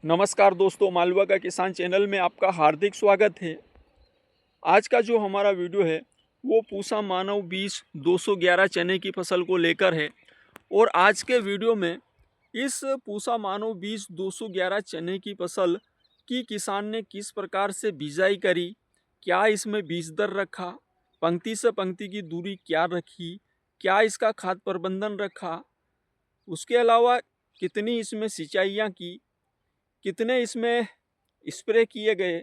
नमस्कार दोस्तों, मालवा का किसान चैनल में आपका हार्दिक स्वागत है। आज का जो हमारा वीडियो है वो पूसा मानव 20 211 चने की फसल को लेकर है। और आज के वीडियो में इस पूसा मानव 20 211 चने की फसल की किसान ने किस प्रकार से बिजाई करी, क्या इसमें बीज दर रखा, पंक्ति से पंक्ति की दूरी क्या रखी, क्या इसका खाद प्रबंधन रखा, उसके अलावा कितनी इसमें सिंचाइयाँ की, कितने इसमें स्प्रे किए गए,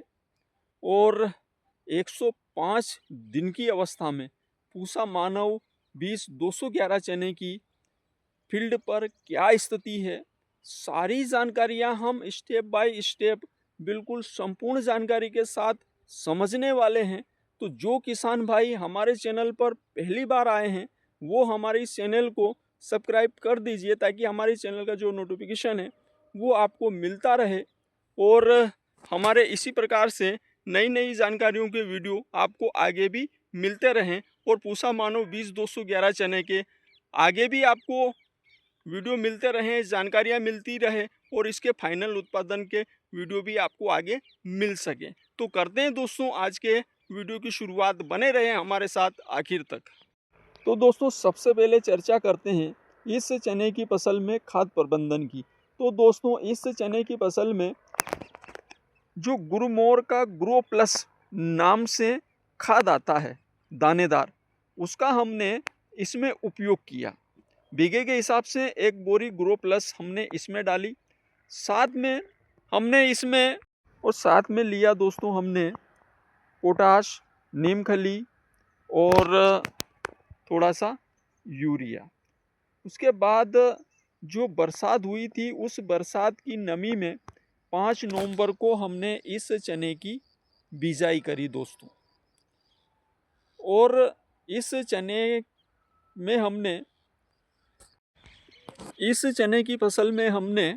और 105 दिन की अवस्था में पूसा मानव 20 211 चने की फील्ड पर क्या स्थिति है, सारी जानकारियां हम स्टेप बाय स्टेप बिल्कुल संपूर्ण जानकारी के साथ समझने वाले हैं। तो जो किसान भाई हमारे चैनल पर पहली बार आए हैं वो हमारे इस चैनल को सब्सक्राइब कर दीजिए ताकि हमारे चैनल का जो नोटिफिकेशन है वो आपको मिलता रहे और हमारे इसी प्रकार से नई नई जानकारियों के वीडियो आपको आगे भी मिलते रहें। और पूसा मानव 20 211 चने के आगे भी आपको वीडियो मिलते रहें, जानकारियां मिलती रहे और इसके फाइनल उत्पादन के वीडियो भी आपको आगे मिल सके। तो करते हैं दोस्तों आज के वीडियो की शुरुआत, बने रहें हमारे साथ आखिर तक। तो दोस्तों सबसे पहले चर्चा करते हैं इस चने की फसल में खाद प्रबंधन की। तो दोस्तों इस चने की फसल में जो गुरुमोर का ग्रो प्लस नाम से खाद आता है दानेदार, उसका हमने इसमें उपयोग किया। बीघे के हिसाब से एक बोरी ग्रो प्लस हमने इसमें डाली, साथ में हमने इसमें और साथ में लिया दोस्तों हमने पोटाश, नीमखली और थोड़ा सा यूरिया। उसके बाद जो बरसात हुई थी उस बरसात की नमी में 5 नवंबर को हमने इस चने की बिजाई करी दोस्तों। और इस चने में हमने इस चने की फसल में हमने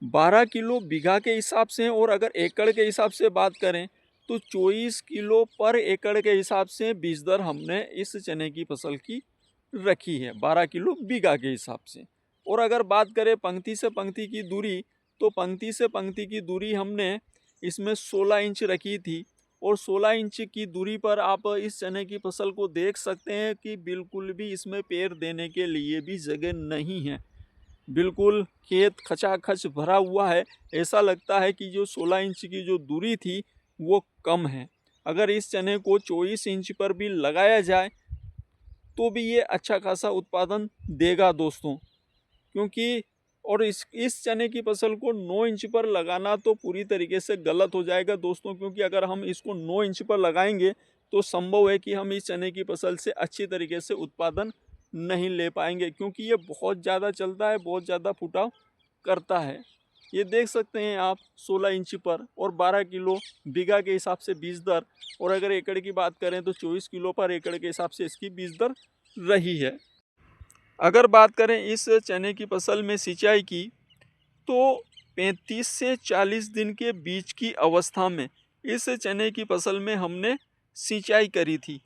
12 किलो बीघा के हिसाब से, और अगर एकड़ के हिसाब से बात करें तो 24 किलो पर एकड़ के हिसाब से बीज दर हमने इस चने की फसल की रखी है, 12 किलो बीघा के हिसाब से। और अगर बात करें पंक्ति से पंक्ति की दूरी, तो पंक्ति से पंक्ति की दूरी हमने इसमें 16 इंच रखी थी। और 16 इंच की दूरी पर आप इस चने की फसल को देख सकते हैं कि बिल्कुल भी इसमें पैर देने के लिए भी जगह नहीं है, बिल्कुल खेत खचाखच भरा हुआ है। ऐसा लगता है कि जो 16 इंच की जो दूरी थी वो कम है। अगर इस चने को 24 इंच पर भी लगाया जाए तो भी ये अच्छा खासा उत्पादन देगा दोस्तों, क्योंकि और इस चने की फसल को 9 इंच पर लगाना तो पूरी तरीके से गलत हो जाएगा दोस्तों, क्योंकि अगर हम इसको 9 इंच पर लगाएंगे तो संभव है कि हम इस चने की फसल से अच्छी तरीके से उत्पादन नहीं ले पाएंगे, क्योंकि ये बहुत ज़्यादा चलता है, बहुत ज़्यादा फुटाव करता है। ये देख सकते हैं आप 16 इंच पर और 12 किलो बीघा के हिसाब से बीज दर, और अगर एकड़ की बात करें तो 24 किलो पर एकड़ के हिसाब से इसकी बीज दर रही है। अगर बात करें इस चने की फसल में सिंचाई की, तो 35 से 40 दिन के बीच की अवस्था में इस चने की फसल में हमने सिंचाई करी थी,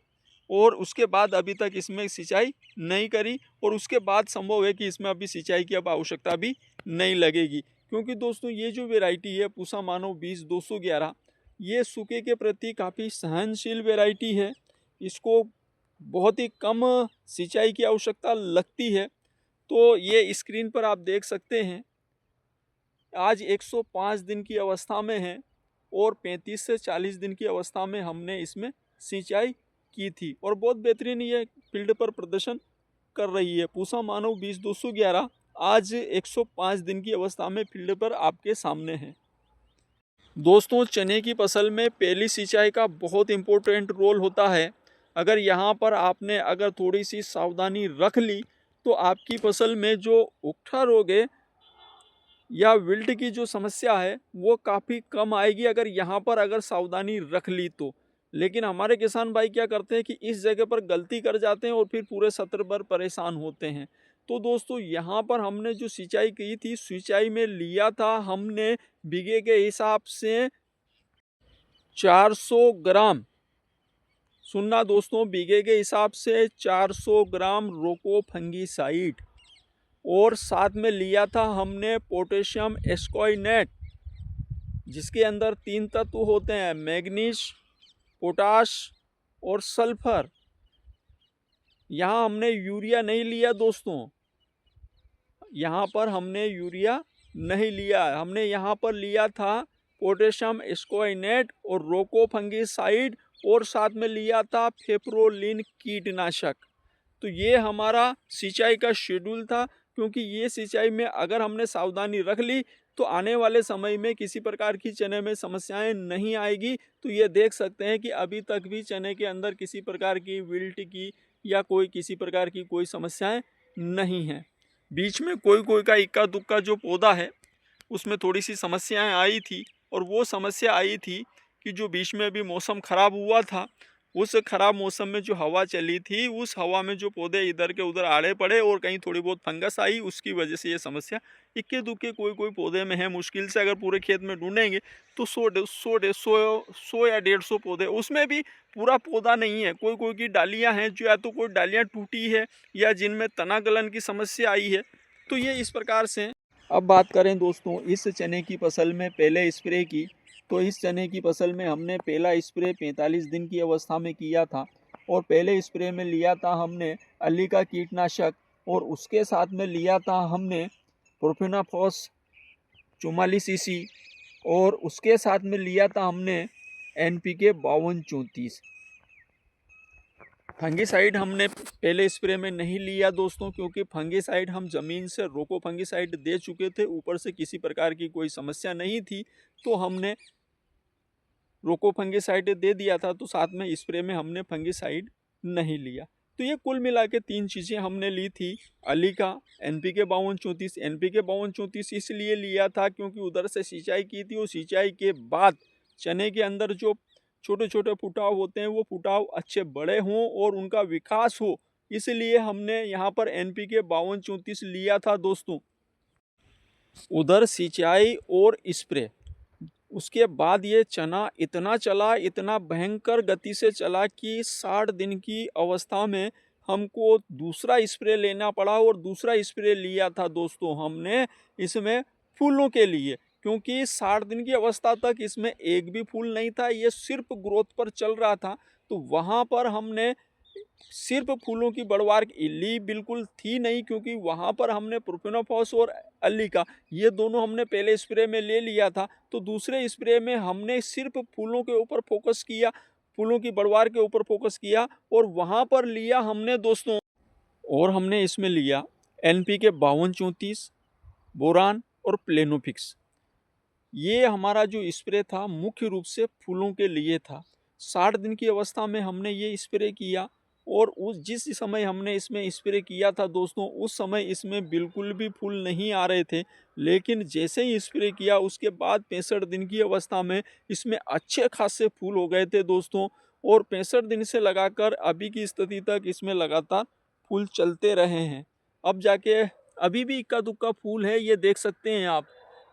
और उसके बाद अभी तक इसमें सिंचाई नहीं करी, और उसके बाद संभव है कि इसमें अभी सिंचाई की अब आवश्यकता भी नहीं लगेगी, क्योंकि दोस्तों ये जो वैरायटी है पूसा मानव 20 211, ये सूखे के प्रति काफ़ी सहनशील वैरायटी है। इसको बहुत ही कम सिंचाई की आवश्यकता लगती है। तो ये स्क्रीन पर आप देख सकते हैं आज 105 दिन की अवस्था में है, और 35 से 40 दिन की अवस्था में हमने इसमें सिंचाई की थी, और बहुत बेहतरीन ये फील्ड पर प्रदर्शन कर रही है। पूसा मानव 20 211 आज 105 दिन की अवस्था में फील्ड पर आपके सामने है। दोस्तों चने की फसल में पहली सिंचाई का बहुत इम्पोर्टेंट रोल होता है। अगर यहाँ पर आपने अगर थोड़ी सी सावधानी रख ली तो आपकी फसल में जो उकठा रोग है या विल्ट की जो समस्या है वो काफ़ी कम आएगी, अगर यहाँ पर अगर सावधानी रख ली तो। लेकिन हमारे किसान भाई क्या करते हैं कि इस जगह पर गलती कर जाते हैं और फिर पूरे सत्र भर परेशान होते हैं। तो दोस्तों यहाँ पर हमने जो सिंचाई की थी, सिंचाई में लिया था हमने बीघे के हिसाब से 400 ग्राम, सुनना दोस्तों, बीघे के हिसाब से 400 ग्राम रोको फंगीसाइड। और साथ में लिया था हमने पोटेशियम एस्कॉइनेट, जिसके अंदर 3 तत्व होते हैं, मैग्नीज, पोटाश और सल्फर। यहाँ हमने यूरिया नहीं लिया दोस्तों, यहाँ पर हमने यूरिया नहीं लिया, हमने यहाँ पर लिया था पोटेशियम एस्कॉइनेट और रोको फंगिसाइड, और साथ में लिया था फेप्रोलिन कीटनाशक। तो ये हमारा सिंचाई का शेड्यूल था, क्योंकि ये सिंचाई में अगर हमने सावधानी रख ली तो आने वाले समय में किसी प्रकार की चने में समस्याएं नहीं आएगी। तो ये देख सकते हैं कि अभी तक भी चने के अंदर किसी प्रकार की विल्ट की या कोई किसी प्रकार की कोई समस्याएं नहीं हैं। बीच में कोई कोई का इक्का दुक्का जो पौधा है उसमें थोड़ी सी समस्याएं आई थी, और वो समस्या आई थी कि जो बीच में अभी मौसम ख़राब हुआ था, उस ख़राब मौसम में जो हवा चली थी, उस हवा में जो पौधे इधर के उधर आड़े पड़े और कहीं थोड़ी बहुत फंगस आई, उसकी वजह से ये समस्या इक्के दुक्के कोई कोई पौधे में है। मुश्किल से अगर पूरे खेत में ढूंढेंगे तो 100 या 150 पौधे, उसमें भी पूरा पौधा नहीं है, कोई कोई की डालियाँ हैं जो या तो कोई डालियाँ टूटी है या जिनमें तना गलन की समस्या आई है। तो ये इस प्रकार से। अब बात करें दोस्तों इस चने की फसल में पहले स्प्रे की, तो इस चने की फसल में हमने पहला स्प्रे 45 दिन की अवस्था में किया था, और पहले स्प्रे में लिया था हमने अली का कीटनाशक, और उसके साथ में लिया था हमने प्रोफेनाफॉस 44 cc, और उसके साथ में लिया था हमने NPK 5234। फंगिसाइड हमने पहले स्प्रे में नहीं लिया दोस्तों, क्योंकि फंगिसाइड हम ज़मीन से रोको फंगिसाइड दे चुके थे, ऊपर से किसी प्रकार की कोई समस्या नहीं थी तो हमने रोको फंगिसाइड दे दिया था। तो साथ में स्प्रे में हमने फंगिसाइड नहीं लिया। तो ये कुल मिला के 3 चीज़ें हमने ली थी। अली का NPK 5234, NPK 5234 इसलिए लिया था क्योंकि उधर से सिंचाई की थी, और सिंचाई के बाद चने के अंदर जो छोटे छोटे फुटाव होते हैं वो फुटाव अच्छे बड़े हों और उनका विकास हो, इसलिए हमने यहाँ पर NPK 5234 लिया था दोस्तों। उधर सिंचाई और स्प्रे, उसके बाद ये चना इतना चला, इतना भयंकर गति से चला कि 60 दिन की अवस्था में हमको दूसरा स्प्रे लेना पड़ा, और दूसरा स्प्रे लिया था दोस्तों हमने इसमें फूलों के लिए, क्योंकि 60 दिन की अवस्था तक इसमें एक भी फूल नहीं था, ये सिर्फ ग्रोथ पर चल रहा था। तो वहाँ पर हमने सिर्फ फूलों की बढ़वार ली बिल्कुल थी नहीं, क्योंकि वहाँ पर हमने प्रोफेनोफॉस और अली का ये दोनों हमने पहले स्प्रे में ले लिया था। तो दूसरे स्प्रे में हमने सिर्फ फूलों के ऊपर फोकस किया, फूलों की बढ़वार के ऊपर फोकस किया, और वहाँ पर लिया हमने दोस्तों, और हमने इसमें लिया NPK 5234, बोरान और प्लेनोफिक्स। ये हमारा जो स्प्रे था मुख्य रूप से फूलों के लिए था। 60 दिन की अवस्था में हमने ये स्प्रे किया, और उस जिस समय हमने इसमें स्प्रे किया था दोस्तों, उस समय इसमें बिल्कुल भी फूल नहीं आ रहे थे। लेकिन जैसे ही स्प्रे किया उसके बाद 65 दिन की अवस्था में इसमें अच्छे खासे फूल हो गए थे दोस्तों, और 65 दिन से लगाकर अभी की स्थिति तक इसमें लगातार फूल चलते रहे हैं। अब जाके अभी भी इक्का दुक्का फूल है, ये देख सकते हैं आप।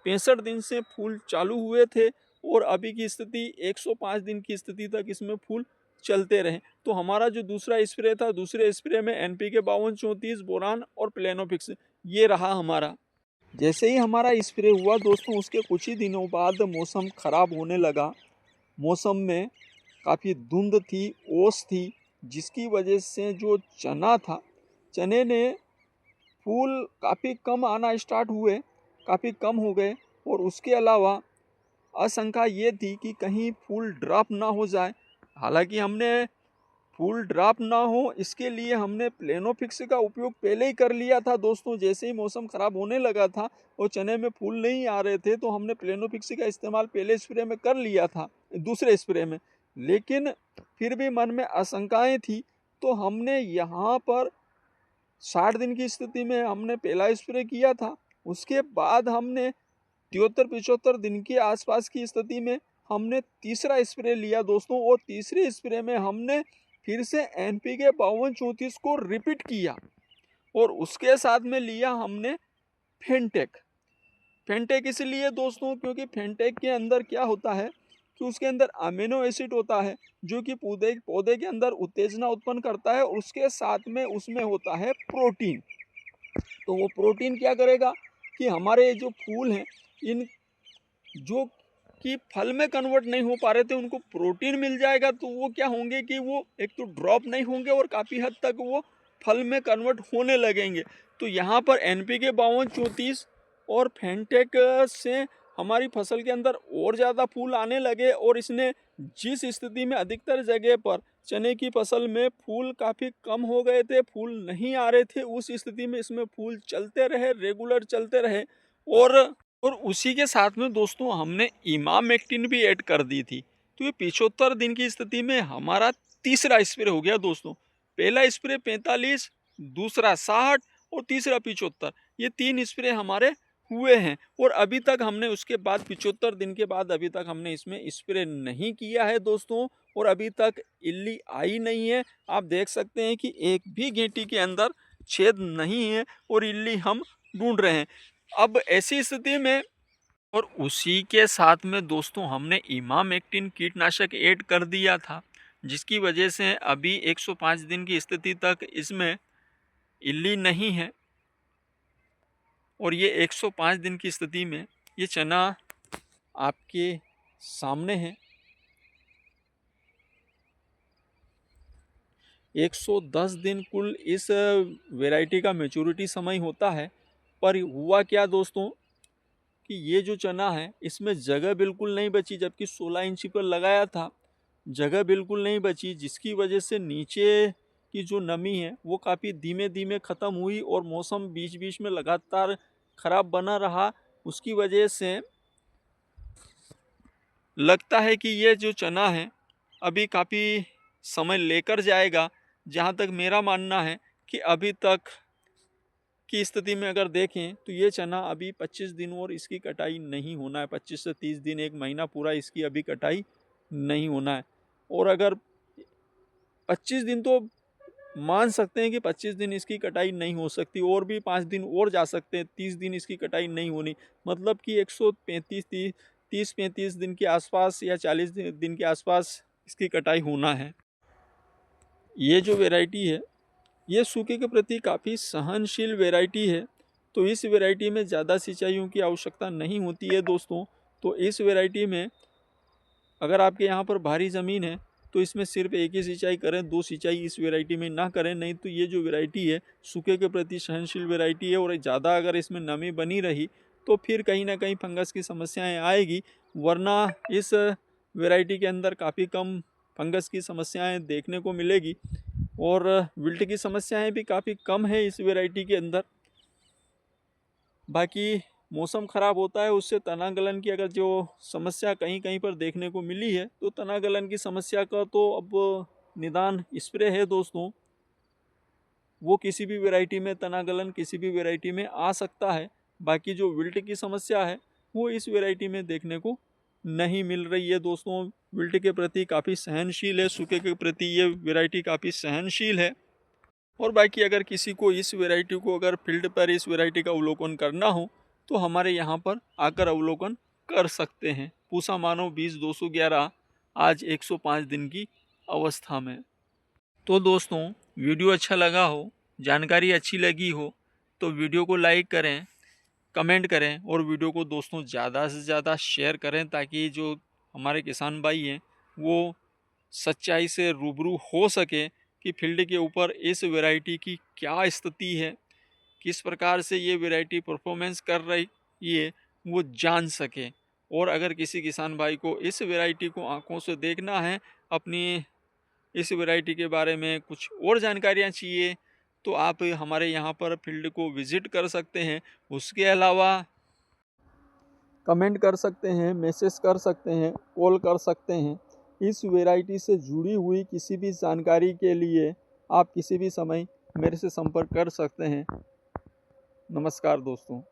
65 दिन से फूल चालू हुए थे और अभी की स्थिति 105 दिन की स्थिति तक इसमें फूल चलते रहे। तो हमारा जो दूसरा स्प्रे था, दूसरे स्प्रे में NPK 5234, बोरान और प्लेनोफिक्स ये रहा हमारा। जैसे ही हमारा स्प्रे हुआ दोस्तों, उसके कुछ ही दिनों बाद मौसम ख़राब होने लगा। मौसम में काफ़ी धुंध थी, ओस थी, जिसकी वजह से जो चना था, चने ने फूल काफ़ी कम आना स्टार्ट हुए, काफ़ी कम हो गए। और उसके अलावा आशंका ये थी कि कहीं फूल ड्रॉप ना हो जाए। हालांकि हमने फूल ड्रॉप ना हो इसके लिए हमने प्लेनोफिक्स का उपयोग पहले ही कर लिया था दोस्तों। जैसे ही मौसम ख़राब होने लगा था और चने में फूल नहीं आ रहे थे, तो हमने प्लेनोफिक्स का इस्तेमाल पहले स्प्रे में कर लिया था, दूसरे स्प्रे में। लेकिन फिर भी मन में आशंकाएँ थी, तो हमने यहाँ पर 60 दिन की स्थिति में हमने पहला स्प्रे किया था। उसके बाद हमने 73-75 दिन के आसपास की स्थिति में हमने तीसरा स्प्रे लिया दोस्तों, और तीसरे स्प्रे में हमने फिर से NPK 5234 को रिपीट किया, और उसके साथ में लिया हमने फेंटेक। फेंटेक इसलिए दोस्तों क्योंकि फेंटेक के अंदर क्या होता है कि उसके अंदर अमीनो एसिड होता है, जो कि पौधे के अंदर उत्तेजना उत्पन्न करता है, और उसके साथ में उसमें होता है प्रोटीन। तो वो प्रोटीन क्या करेगा कि हमारे जो फूल हैं, इन जो कि फल में कन्वर्ट नहीं हो पा रहे थे, उनको प्रोटीन मिल जाएगा, तो वो क्या होंगे कि वो एक तो ड्रॉप नहीं होंगे और काफ़ी हद तक वो फल में कन्वर्ट होने लगेंगे। तो यहाँ पर NPK 52-34 और फेंटेक से हमारी फसल के अंदर और ज़्यादा फूल आने लगे, और इसने जिस स्थिति में अधिकतर जगह पर चने की फसल में फूल काफ़ी कम हो गए थे, फूल नहीं आ रहे थे, उस स्थिति में इसमें फूल चलते रहे, रेगुलर चलते रहे। और उसी के साथ में दोस्तों हमने इमामेक्टिन भी ऐड कर दी थी। तो ये 75 दिन की स्थिति में हमारा तीसरा स्प्रे हो गया दोस्तों। पहला स्प्रे 45, दूसरा 60 और तीसरा 75, ये 3 स्प्रे हमारे हुए हैं। और अभी तक हमने उसके बाद 75 दिन के बाद अभी तक हमने इसमें स्प्रे नहीं किया है दोस्तों, और अभी तक इल्ली आई नहीं है। आप देख सकते हैं कि एक भी गेंटी के अंदर छेद नहीं है और इल्ली हम ढूंढ रहे हैं। अब ऐसी स्थिति में और उसी के साथ में दोस्तों हमने इमामेक्टिन कीटनाशक ऐड कर दिया था, जिसकी वजह से अभी 105 दिन की स्थिति तक इसमें इल्ली नहीं है। और ये 105 दिन की स्थिति में ये चना आपके सामने है। 110 दिन कुल इस वैरायटी का मैच्योरिटी समय होता है। पर हुआ क्या दोस्तों कि ये जो चना है इसमें जगह बिल्कुल नहीं बची, जबकि 16 इंची पर लगाया था, जगह बिल्कुल नहीं बची, जिसकी वजह से नीचे की जो नमी है वो काफ़ी धीमे धीमे ख़त्म हुई और मौसम बीच बीच में लगातार ख़राब बना रहा। उसकी वजह से लगता है कि ये जो चना है अभी काफ़ी समय लेकर जाएगा। जहाँ तक मेरा मानना है कि अभी तक की स्थिति में अगर देखें तो ये चना अभी 25 दिन और इसकी कटाई नहीं होना है। 25 से 30 दिन, एक महीना पूरा इसकी अभी कटाई नहीं होना है। और अगर 25 दिन तो मान सकते हैं कि 25 दिन इसकी कटाई नहीं हो सकती, और भी 5 दिन और जा सकते हैं, 30 दिन इसकी कटाई नहीं होनी। मतलब कि 30-35 दिन के आसपास या 40 दिन के आसपास इसकी कटाई होना है। ये जो वैरायटी है ये सूखे के प्रति काफ़ी सहनशील वैरायटी है। तो इस वैरायटी में ज़्यादा सिंचाइयों की आवश्यकता नहीं होती है दोस्तों। तो इस वैरायटी में अगर आपके यहाँ पर भारी ज़मीन है तो इसमें सिर्फ एक ही सिंचाई करें, 2 सिंचाई इस वैरायटी में ना करें। नहीं तो ये जो वैरायटी है सूखे के प्रति सहनशील वैरायटी है, और ज़्यादा अगर इसमें नमी बनी रही तो फिर कहीं ना कहीं फंगस की समस्याएं आएगी। वरना इस वैरायटी के अंदर काफ़ी कम फंगस की समस्याएं देखने को मिलेगी, और विल्ट की समस्याएं भी काफ़ी कम है इस वैरायटी के अंदर। बाकी मौसम ख़राब होता है उससे तना गलन की अगर जो समस्या कहीं कहीं पर देखने को मिली है, तो तना गलन की समस्या का तो अब निदान स्प्रे है दोस्तों। वो किसी भी वैरायटी में तना गलन किसी भी वैरायटी में आ सकता है। बाकी जो विल्ट की समस्या है वो इस वैरायटी में देखने को नहीं मिल रही है दोस्तों। विल्ट के प्रति काफ़ी सहनशील है, सूखे के प्रति ये वैरायटी काफ़ी सहनशील है। और बाकी अगर किसी को इस वैरायटी को अगर फील्ड पर इस वैरायटी का अवलोकन करना हो तो हमारे यहाँ पर आकर अवलोकन कर सकते हैं। पूसा मानव 20-211 आज 105 दिन की अवस्था में। तो दोस्तों वीडियो अच्छा लगा हो, जानकारी अच्छी लगी हो तो वीडियो को लाइक करें, कमेंट करें और वीडियो को दोस्तों ज़्यादा से ज़्यादा शेयर करें, ताकि जो हमारे किसान भाई हैं वो सच्चाई से रूबरू हो सके कि फील्ड के ऊपर इस वैरायटी की क्या स्थिति है, किस प्रकार से ये वैरायटी परफॉर्मेंस कर रही है, वो जान सके। और अगर किसी किसान भाई को इस वैरायटी को आंखों से देखना है, अपनी इस वैरायटी के बारे में कुछ और जानकारियाँ चाहिए, तो आप हमारे यहाँ पर फील्ड को विज़िट कर सकते हैं। उसके अलावा कमेंट कर सकते हैं, मैसेज कर सकते हैं, कॉल कर सकते हैं। इस वैरायटी से जुड़ी हुई किसी भी जानकारी के लिए आप किसी भी समय मेरे से संपर्क कर सकते हैं। नमस्कार दोस्तों।